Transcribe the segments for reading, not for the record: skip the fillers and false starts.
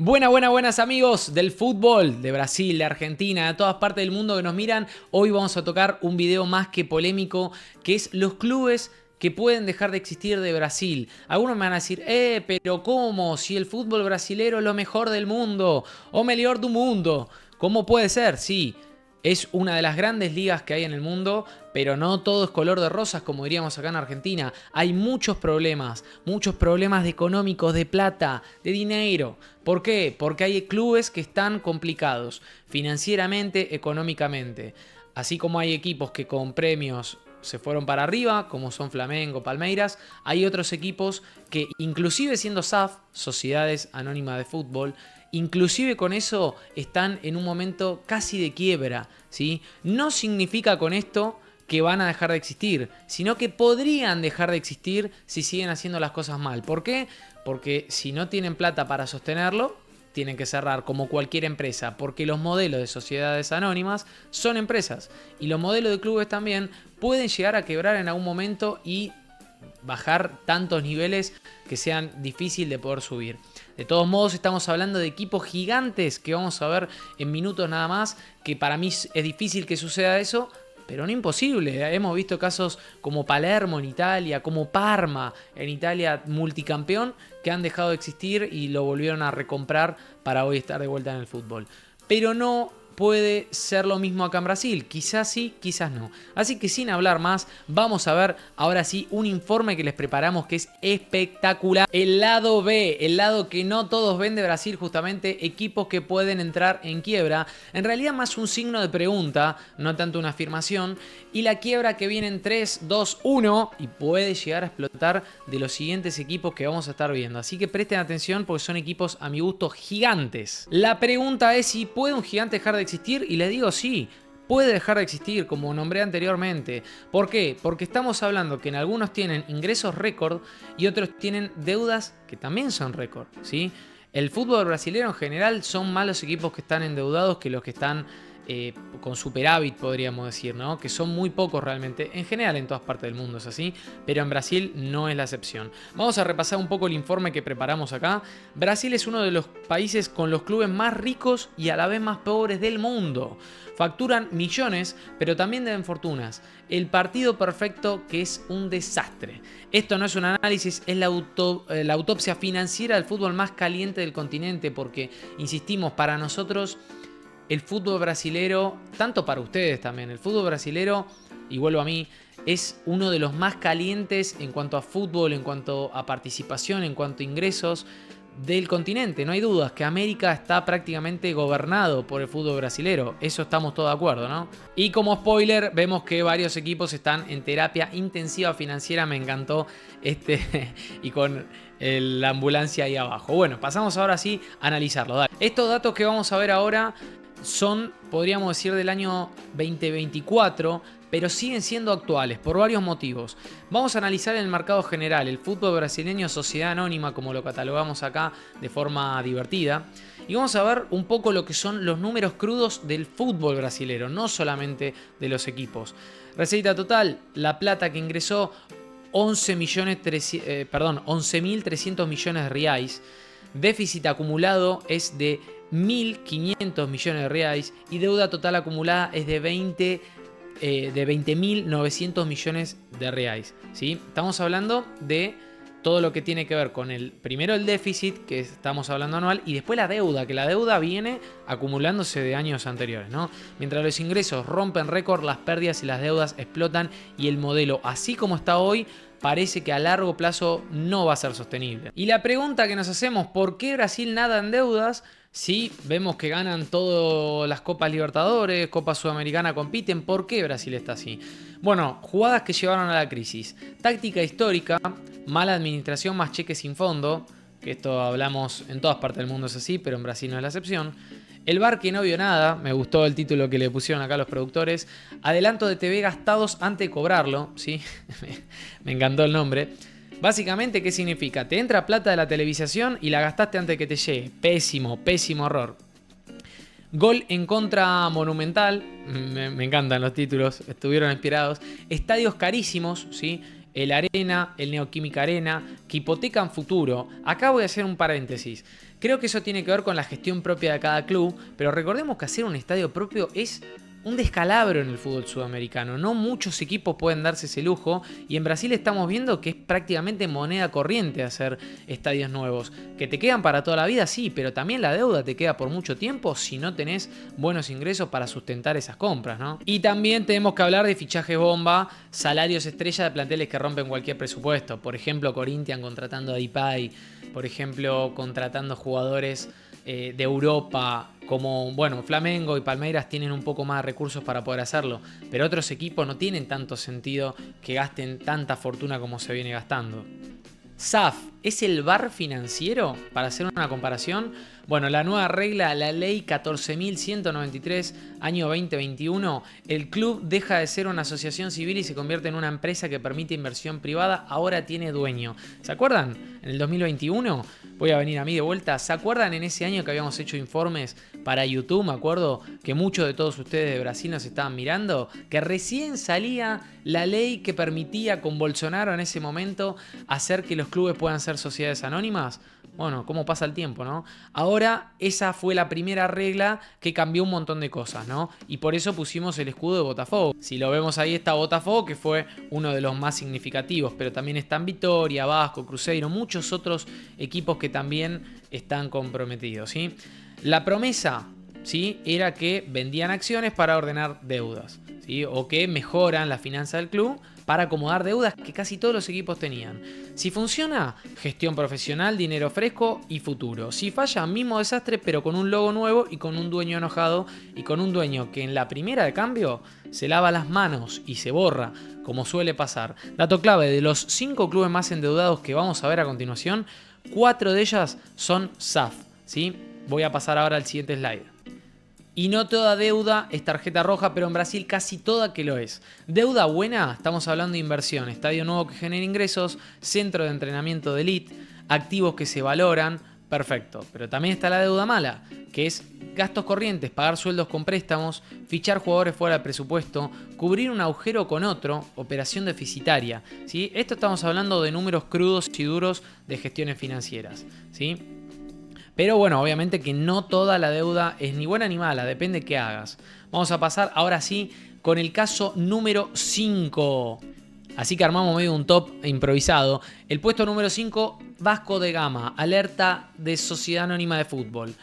Buenas amigos del fútbol, de Brasil, de Argentina, de todas partes del mundo que nos miran. Hoy vamos a tocar un video más que polémico, que es los clubes que pueden dejar de existir de Brasil. Algunos me van a decir, pero ¿cómo? Si el fútbol brasilero es lo mejor del mundo, o mejor del mundo. ¿Cómo puede ser? Sí, es una de las grandes ligas que hay en el mundo, pero no todo es color de rosas, como diríamos acá en Argentina. Hay muchos problemas económicos, de plata, de dinero. ¿Por qué? Porque hay clubes que están complicados financieramente, económicamente. Así como hay equipos que con premios se fueron para arriba, como son Flamengo, Palmeiras, hay otros equipos que, inclusive siendo SAF, Sociedades Anónimas de Fútbol, inclusive con eso están en un momento casi de quiebra, ¿sí? No significa con esto que van a dejar de existir, sino que podrían dejar de existir si siguen haciendo las cosas mal. ¿Por qué? Porque si no tienen plata para sostenerlo, tienen que cerrar como cualquier empresa, porque los modelos de sociedades anónimas son empresas y los modelos de clubes también pueden llegar a quebrar en algún momento y bajar tantos niveles que sean difícil de poder subir. De todos modos, estamos hablando de equipos gigantes que vamos a ver en minutos nada más, que para mí es difícil que suceda eso, pero no imposible. Hemos visto casos como Palermo en Italia, como Parma en Italia, multicampeón, que han dejado de existir y lo volvieron a recomprar para hoy estar de vuelta en el fútbol. Pero no puede ser lo mismo acá en Brasil. Quizás sí, quizás no. Así que sin hablar más, vamos a ver ahora sí un informe que les preparamos que es espectacular. El lado B, el lado que no todos ven de Brasil, justamente equipos que pueden entrar en quiebra. En realidad más un signo de pregunta, no tanto una afirmación. Y la quiebra que viene en 3, 2, 1 y puede llegar a explotar de los siguientes equipos que vamos a estar viendo. Así que presten atención porque son equipos a mi gusto gigantes. La pregunta es si puede un gigante dejar de existir, y les digo sí, puede dejar de existir, como nombré anteriormente. ¿Por qué? Porque estamos hablando que en algunos tienen ingresos récord y otros tienen deudas que también son récord, ¿sí? El fútbol brasileño en general son más los equipos que están endeudados que los que están con superávit, podríamos decir, ¿no? Que son muy pocos realmente. En general en todas partes del mundo es así, pero en Brasil no es la excepción. Vamos a repasar un poco el informe que preparamos acá. Brasil es uno de los países con los clubes más ricos y a la vez más pobres del mundo. Facturan millones, pero también deben fortunas. El partido perfecto que es un desastre. Esto no es un análisis, es la autopsia financiera del fútbol más caliente del continente, porque, insistimos, para nosotros el fútbol brasilero, tanto para ustedes también, el fútbol brasilero, y vuelvo a mí, es uno de los más calientes en cuanto a fútbol, en cuanto a participación, en cuanto a ingresos del continente. No hay dudas que América está prácticamente gobernado por el fútbol brasilero. Eso estamos todos de acuerdo, ¿no? Y como spoiler, vemos que varios equipos están en terapia intensiva financiera. Me encantó y con la ambulancia ahí abajo. Bueno, pasamos ahora sí a analizarlo. Dale. Estos datos que vamos a ver ahora son, podríamos decir, del año 2024, pero siguen siendo actuales por varios motivos. Vamos a analizar en el mercado general el fútbol brasileño, sociedad anónima, como lo catalogamos acá de forma divertida. Y vamos a ver un poco lo que son los números crudos del fútbol brasilero, no solamente de los equipos. Receta total, la plata que ingresó 11.300 millones de reais. Déficit acumulado es de 1.500 millones de reais y deuda total acumulada es de 20.900 millones de reais, ¿sí? Estamos hablando de todo lo que tiene que ver con primero el déficit, que estamos hablando anual, y después la deuda, que la deuda viene acumulándose de años anteriores, ¿no? Mientras los ingresos rompen récord, las pérdidas y las deudas explotan y el modelo, así como está hoy, parece que a largo plazo no va a ser sostenible. Y la pregunta que nos hacemos, ¿por qué Brasil nada en deudas? Si vemos que ganan todas las Copas Libertadores, Copa Sudamericana compiten, ¿por qué Brasil está así? Bueno, jugadas que llevaron a la crisis. Táctica histórica, mala administración más cheques sin fondo, que esto hablamos en todas partes del mundo es así, pero en Brasil no es la excepción. El VAR que no vio nada, me gustó el título que le pusieron acá los productores. Adelanto de TV gastados antes de cobrarlo, ¿sí? Me encantó el nombre. Básicamente, ¿qué significa? Te entra plata de la televisación y la gastaste antes de que te llegue. Pésimo, pésimo error. Gol en contra monumental. Me encantan los títulos, estuvieron inspirados. Estadios carísimos, ¿sí? El Arena, el Neoquímica Arena, que hipotecan futuro. Acá voy a hacer un paréntesis. Creo que eso tiene que ver con la gestión propia de cada club, pero recordemos que hacer un estadio propio es un descalabro en el fútbol sudamericano. No muchos equipos pueden darse ese lujo y en Brasil estamos viendo que es prácticamente moneda corriente hacer estadios nuevos. Que te quedan para toda la vida, sí, pero también la deuda te queda por mucho tiempo si no tenés buenos ingresos para sustentar esas compras, ¿no? Y también tenemos que hablar de fichajes bomba, salarios estrella de planteles que rompen cualquier presupuesto. Por ejemplo, Corinthians contratando a Depay, por ejemplo, contratando jugadores de Europa, como, bueno, Flamengo y Palmeiras tienen un poco más de recursos para poder hacerlo, pero otros equipos no tienen tanto sentido que gasten tanta fortuna como se viene gastando. SAF es el VAR financiero, para hacer una comparación. Bueno, la nueva regla, la ley 14.193, año 2021, el club deja de ser una asociación civil y se convierte en una empresa que permite inversión privada, ahora tiene dueño. ¿Se acuerdan? En el 2021, voy a venir a mí de vuelta, ¿se acuerdan en ese año que habíamos hecho informes para YouTube? Me acuerdo que muchos de todos ustedes de Brasil nos estaban mirando, que recién salía la ley que permitía con Bolsonaro en ese momento hacer que los clubes puedan ser sociedades anónimas. Bueno, cómo pasa el tiempo, ¿no? Ahora esa fue la primera regla que cambió un montón de cosas, ¿no? Y por eso pusimos el escudo de Botafogo. Si lo vemos ahí está Botafogo, que fue uno de los más significativos, pero también están Vitória, Vasco, Cruzeiro, muchos otros equipos que también están comprometidos, ¿sí? La promesa, ¿sí?, era que vendían acciones para ordenar deudas, ¿sí?, o que mejoran la finanza del club para acomodar deudas que casi todos los equipos tenían. Si funciona, gestión profesional, dinero fresco y futuro. Si falla, mismo desastre, pero con un logo nuevo y con un dueño enojado y con un dueño que en la primera de cambio se lava las manos y se borra, como suele pasar. Dato clave, de los 5 clubes más endeudados que vamos a ver a continuación, 4 de ellas son SAF, ¿sí? Voy a pasar ahora al siguiente slide. Y no toda deuda es tarjeta roja, pero en Brasil casi toda que lo es. Deuda buena, estamos hablando de inversión, estadio nuevo que genera ingresos, centro de entrenamiento de elite, activos que se valoran, perfecto. Pero también está la deuda mala, que es gastos corrientes, pagar sueldos con préstamos, fichar jugadores fuera del presupuesto, cubrir un agujero con otro, operación deficitaria, ¿sí? Esto estamos hablando de números crudos y duros de gestiones financieras, ¿sí? Pero bueno, obviamente que no toda la deuda es ni buena ni mala, depende qué hagas. Vamos a pasar ahora sí con el caso número 5. Así que armamos medio un top improvisado. El puesto número 5, Vasco da Gama, alerta de Sociedad Anónima de Fútbol.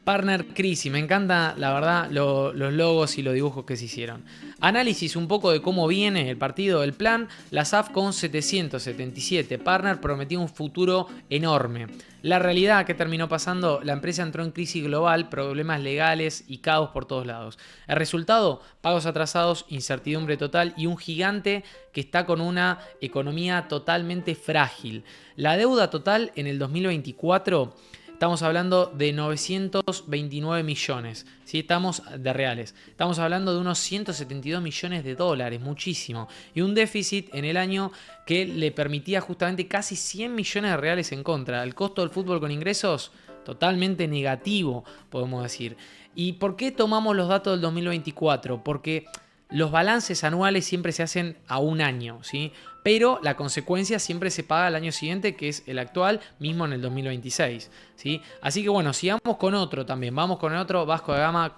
Partner Crisis, me encanta la verdad los logos y los dibujos que se hicieron. Análisis un poco de cómo viene el partido, el plan. La SAF con 777. Partner prometía un futuro enorme. La realidad que terminó pasando, la empresa entró en crisis global, problemas legales y caos por todos lados. El resultado, pagos atrasados, incertidumbre total y un gigante que está con una economía totalmente frágil. La deuda total en el 2024... Estamos hablando de 929 millones, ¿sí? Estamos de reales. Estamos hablando de unos 172 millones de dólares, muchísimo. Y un déficit en el año que le permitía justamente casi 100 millones de reales en contra. El costo del fútbol con ingresos, totalmente negativo, podemos decir. ¿Y por qué tomamos los datos del 2024? Porque los balances anuales siempre se hacen a un año, ¿sí? Pero la consecuencia siempre se paga al año siguiente, que es el actual, mismo en el 2026, ¿sí? Así que bueno, sigamos con otro también. Vamos con el otro, Vasco da Gama,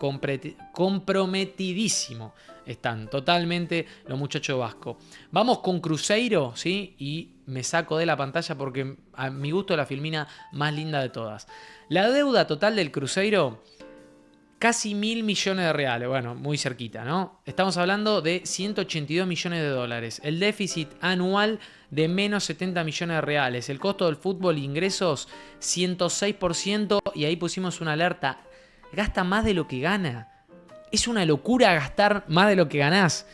comprometidísimo. Están totalmente los muchachos vascos. Vamos con Cruzeiro, ¿sí? Y me saco de la pantalla porque a mi gusto la filmina más linda de todas. La deuda total del Cruzeiro... Casi 1.000 millones de reales, bueno, muy cerquita, ¿no? Estamos hablando de 182 millones de dólares. El déficit anual de menos 70 millones de reales. El costo del fútbol, ingresos, 106%. Y ahí pusimos una alerta. Gasta más de lo que gana. Es una locura gastar más de lo que ganás.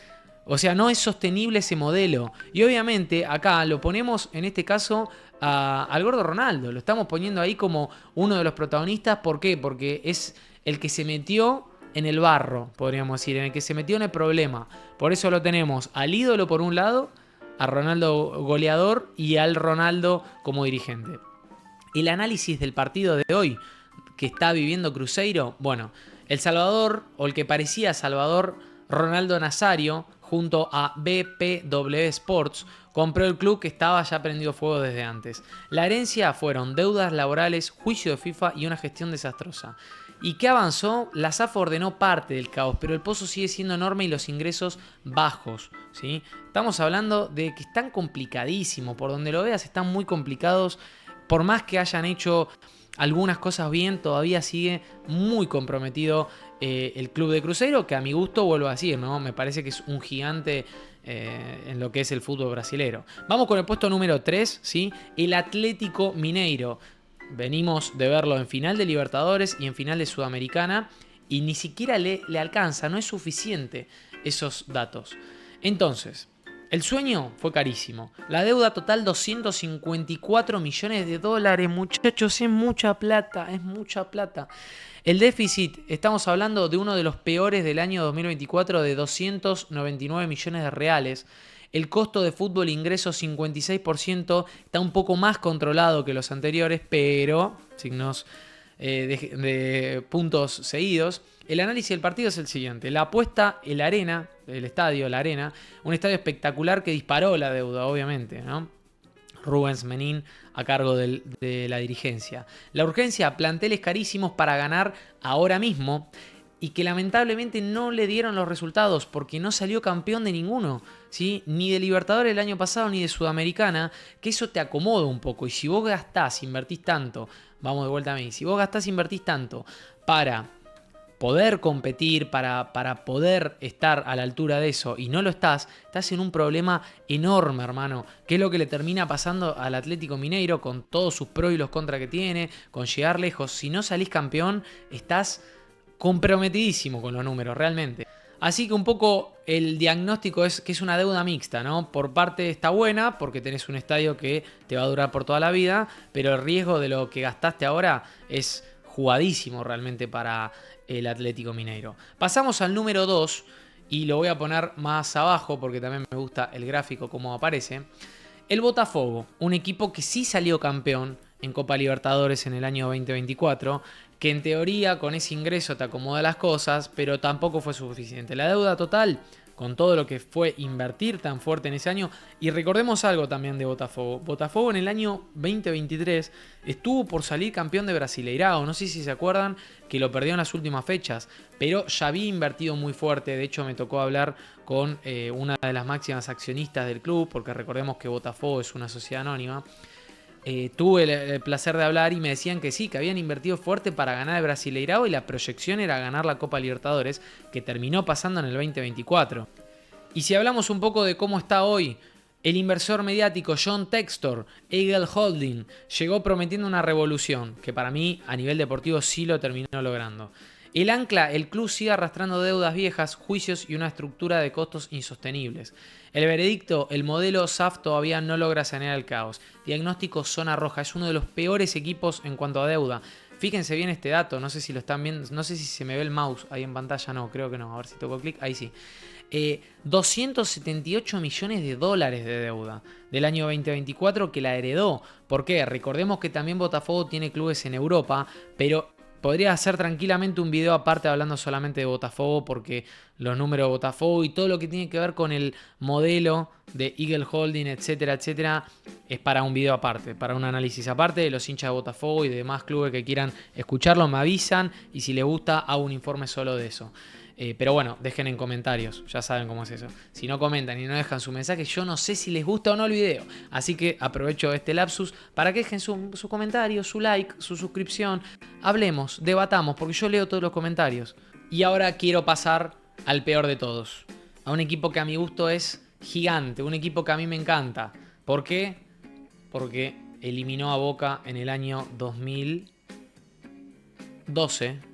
O sea, no es sostenible ese modelo. Y obviamente acá lo ponemos, en este caso, al gordo Ronaldo. Lo estamos poniendo ahí como uno de los protagonistas. ¿Por qué? Porque es el que se metió en el barro, podríamos decir, en el que se metió en el problema. Por eso lo tenemos al ídolo por un lado, a Ronaldo goleador y al Ronaldo como dirigente. El análisis del partido de hoy que está viviendo Cruzeiro, bueno, El Salvador, o el que parecía Salvador, Ronaldo Nazario, junto a BPW Sports, compró el club que estaba ya prendido fuego desde antes. La herencia fueron deudas laborales, juicio de FIFA y una gestión desastrosa. ¿Y qué avanzó? La SAF ordenó parte del caos, pero el pozo sigue siendo enorme y los ingresos bajos, ¿sí? Estamos hablando de que están complicadísimos, por donde lo veas están muy complicados. Por más que hayan hecho algunas cosas bien, todavía sigue muy comprometido el club de Cruzeiro, que a mi gusto, vuelvo a decir, ¿no? Me parece que es un gigante en lo que es el fútbol brasilero. Vamos con el puesto número 3, ¿sí? El Atlético Mineiro. Venimos de verlo en final de Libertadores y en final de Sudamericana y ni siquiera le alcanza, no es suficiente esos datos. Entonces, el sueño fue carísimo. La deuda total 254 millones de dólares, muchachos, es mucha plata, es mucha plata. El déficit, estamos hablando de uno de los peores del año 2024 de 299 millones de reales. El costo de fútbol ingreso 56%, está un poco más controlado que los anteriores, pero signos de puntos seguidos. El análisis del partido es el siguiente. La apuesta, el Arena, el estadio, la Arena, un estadio espectacular que disparó la deuda, obviamente, ¿no? Rubens Menin a cargo de la dirigencia. La urgencia, planteles carísimos para ganar ahora mismo y que lamentablemente no le dieron los resultados porque no salió campeón de ninguno, ¿sí? Ni de Libertadores el año pasado ni de Sudamericana, que eso te acomoda un poco. Y si vos gastás, invertís tanto, vamos de vuelta a mí, si vos gastás, invertís tanto para poder competir, para poder estar a la altura de eso y no lo estás en un problema enorme, hermano, que es lo que le termina pasando al Atlético Mineiro con todos sus pros y los contras que tiene, con llegar lejos. Si no salís campeón, estás comprometidísimo con los números, realmente. Así que un poco el diagnóstico es que es una deuda mixta, ¿no? Por parte está buena, porque tenés un estadio que te va a durar por toda la vida, pero el riesgo de lo que gastaste ahora es jugadísimo realmente para el Atlético Mineiro. Pasamos al número 2, y lo voy a poner más abajo, porque también me gusta el gráfico como aparece. El Botafogo, un equipo que sí salió campeón en Copa Libertadores en el año 2024, que en teoría con ese ingreso te acomoda las cosas, pero tampoco fue suficiente. La deuda total, con todo lo que fue invertir tan fuerte en ese año, y recordemos algo también de Botafogo. Botafogo en el año 2023 estuvo por salir campeón de Brasileirao, no sé si se acuerdan que lo perdió en las últimas fechas, pero ya había invertido muy fuerte. De hecho me tocó hablar con una de las máximas accionistas del club, porque recordemos que Botafogo es una sociedad anónima. Tuve el placer de hablar y me decían que sí, que habían invertido fuerte para ganar el Brasileirao y la proyección era ganar la Copa Libertadores, que terminó pasando en el 2024. Y si hablamos un poco de cómo está hoy, el inversor mediático John Textor, Eagle Holding, llegó prometiendo una revolución, que para mí a nivel deportivo sí lo terminó logrando. El ancla, el club sigue arrastrando deudas viejas, juicios y una estructura de costos insostenibles. El veredicto, el modelo SAF todavía no logra sanear el caos. Diagnóstico zona roja, es uno de los peores equipos en cuanto a deuda. Fíjense bien este dato, no sé si lo están viendo, no sé si se me ve el mouse ahí en pantalla, no, creo que no, a ver si toco clic, ahí sí. 278 millones de dólares de deuda del año 2024 que la heredó. ¿Por qué? Recordemos que también Botafogo tiene clubes en Europa, pero podría hacer tranquilamente un video aparte hablando solamente de Botafogo, porque los números de Botafogo y todo lo que tiene que ver con el modelo de Eagle Holding, etcétera, etcétera, es para un video aparte, para un análisis aparte. De los hinchas de Botafogo y de demás clubes que quieran escucharlo me avisan, y si les gusta hago un informe solo de eso. Pero bueno, dejen en comentarios, ya saben cómo es eso. Si no comentan y no dejan su mensaje, yo no sé si les gusta o no el video. Así que aprovecho este lapsus para que dejen su comentario, su like, su suscripción. Hablemos, debatamos, porque yo leo todos los comentarios. Y ahora quiero pasar al peor de todos. A un equipo que a mi gusto es gigante, un equipo que a mí me encanta. ¿Por qué? Porque eliminó a Boca en el año 2012.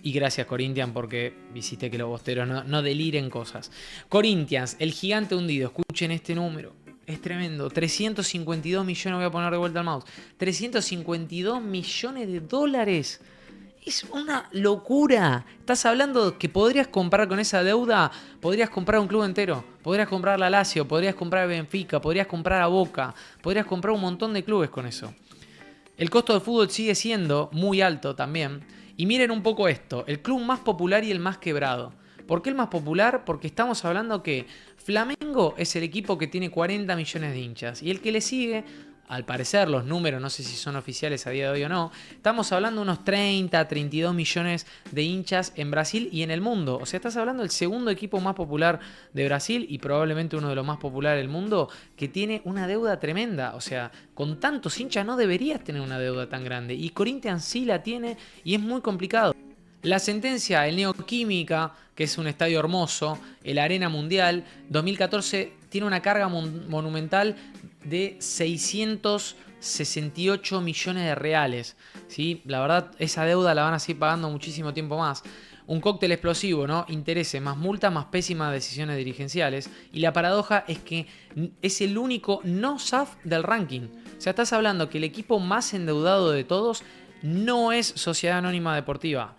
Y gracias, Corinthians, porque hiciste que los bosteros no deliren cosas. Corinthians, el gigante hundido. Escuchen este número. Es tremendo. 352 millones, voy a poner de vuelta al mouse. 352 millones de dólares. Es una locura. Estás hablando que podrías comprar con esa deuda, podrías comprar un club entero. Podrías comprar la Lazio, podrías comprar a Benfica, podrías comprar a Boca. Podrías comprar un montón de clubes con eso. El costo del fútbol sigue siendo muy alto también. Y miren un poco esto, el club más popular y el más quebrado. ¿Por qué el más popular? Porque estamos hablando que Flamengo es el equipo que tiene 40 millones de hinchas y el que le sigue, al parecer los números, no sé si son oficiales a día de hoy o no, estamos hablando de unos 30, 32 millones de hinchas en Brasil y en el mundo. O sea, estás hablando del segundo equipo más popular de Brasil y probablemente uno de los más populares del mundo, que tiene una deuda tremenda. O sea, con tantos hinchas no deberías tener una deuda tan grande. Y Corinthians sí la tiene y es muy complicado. La sentencia, el Neoquímica, que es un estadio hermoso, el Arena Mundial, 2014, tiene una carga monumental de 668 millones de reales. ¿Sí? La verdad, esa deuda la van a seguir pagando muchísimo tiempo más. Un cóctel explosivo, ¿no? Intereses, más multa, más pésimas decisiones dirigenciales. Y la paradoja es que es el único no SAF del ranking. O sea, estás hablando que el equipo más endeudado de todos no es Sociedad Anónima Deportiva.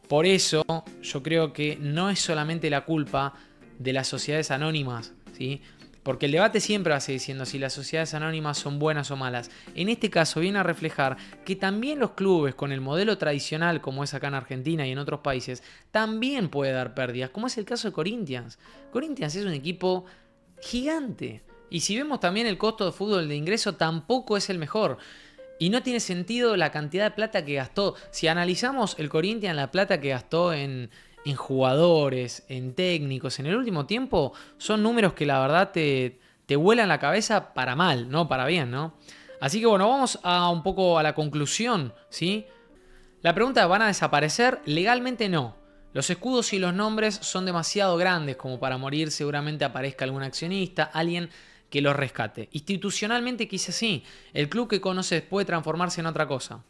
Por eso yo creo que no es solamente la culpa de las sociedades anónimas, ¿sí? Porque el debate siempre va a seguir siendo si las sociedades anónimas son buenas o malas. En este caso viene a reflejar que también los clubes con el modelo tradicional, como es acá en Argentina y en otros países, también puede dar pérdidas, como es el caso de Corinthians. Corinthians es un equipo gigante. Y si vemos también el costo de fútbol de ingreso, tampoco es el mejor. Y no tiene sentido la cantidad de plata que gastó. Si analizamos el Corinthians, la plata que gastó en jugadores, en técnicos, en el último tiempo, son números que la verdad te vuelan la cabeza para mal, no para bien, ¿no? Así que bueno, vamos a un poco a la conclusión, ¿sí? La pregunta, ¿van a desaparecer? Legalmente no. Los escudos y los nombres son demasiado grandes como para morir. Seguramente aparezca algún accionista, alguien que los rescate. Institucionalmente quizás sí. El club que conoces puede transformarse en otra cosa.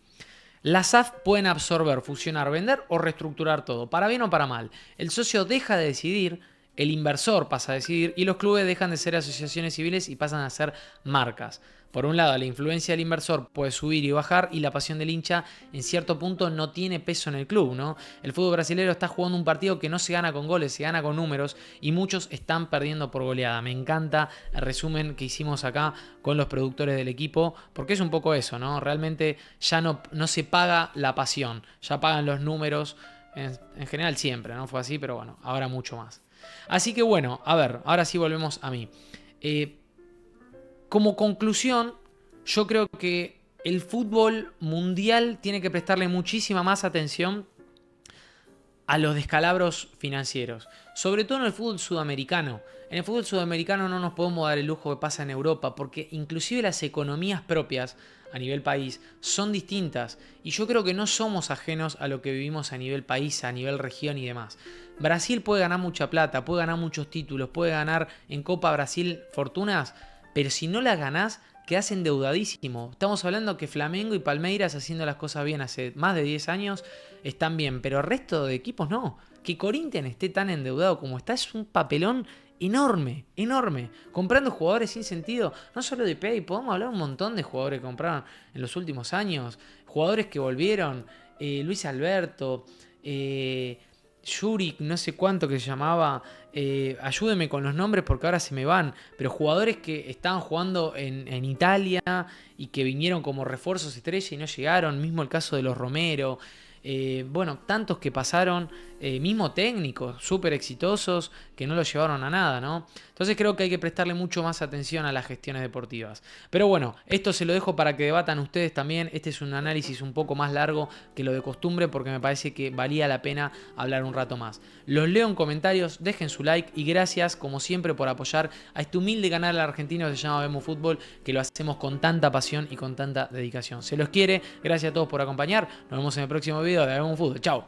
Las AF pueden absorber, fusionar, vender o reestructurar todo, para bien o para mal. El socio deja de decidir, el inversor pasa a decidir y los clubes dejan de ser asociaciones civiles y pasan a ser marcas. Por un lado, la influencia del inversor puede subir y bajar y la pasión del hincha en cierto punto no tiene peso en el club, ¿no? El fútbol brasileño está jugando un partido que no se gana con goles, se gana con números y muchos están perdiendo por goleada. Me encanta el resumen que hicimos acá con los productores del equipo porque es un poco eso, ¿no? Realmente ya no se paga la pasión, ya pagan los números en general siempre, ¿no? Fue así, pero bueno, ahora mucho más. Así que bueno, a ver, ahora sí volvemos a mí. Como conclusión, yo creo que el fútbol mundial tiene que prestarle muchísima más atención a los descalabros financieros, sobre todo en el fútbol sudamericano. En el fútbol sudamericano no nos podemos dar el lujo que pasa en Europa, porque inclusive las economías propias a nivel país son distintas y yo creo que no somos ajenos a lo que vivimos a nivel país, a nivel región y demás. Brasil puede ganar mucha plata, puede ganar muchos títulos, puede ganar en Copa Brasil fortunas, pero si no las ganás, quedás endeudadísimo. Estamos hablando que Flamengo y Palmeiras, haciendo las cosas bien hace más de 10 años, están bien, pero el resto de equipos no. Que Corinthians esté tan endeudado como está es un papelón enorme, enorme. Comprando jugadores sin sentido, no solo de Pay, podemos hablar un montón de jugadores que compraron en los últimos años, jugadores que volvieron, Luis Alberto, Juric, no sé cuánto que se llamaba, ayúdeme con los nombres porque ahora se me van, pero jugadores que estaban jugando en Italia y que vinieron como refuerzos estrella y no llegaron, mismo el caso de los Romero, bueno, tantos que pasaron, mismo técnicos súper exitosos que no lo llevaron a nada, ¿no? Entonces creo que hay que prestarle mucho más atención a las gestiones deportivas. Pero bueno, esto se lo dejo para que debatan ustedes también. Este es un análisis un poco más largo que lo de costumbre porque me parece que valía la pena hablar un rato más. Los leo en comentarios, dejen su like y gracias como siempre por apoyar a este humilde canal argentino que se llama Vemos Fútbol, que lo hacemos con tanta pasión y con tanta dedicación. Se los quiere, gracias a todos por acompañar. Nos vemos en el próximo video de Vemos Fútbol. Chao.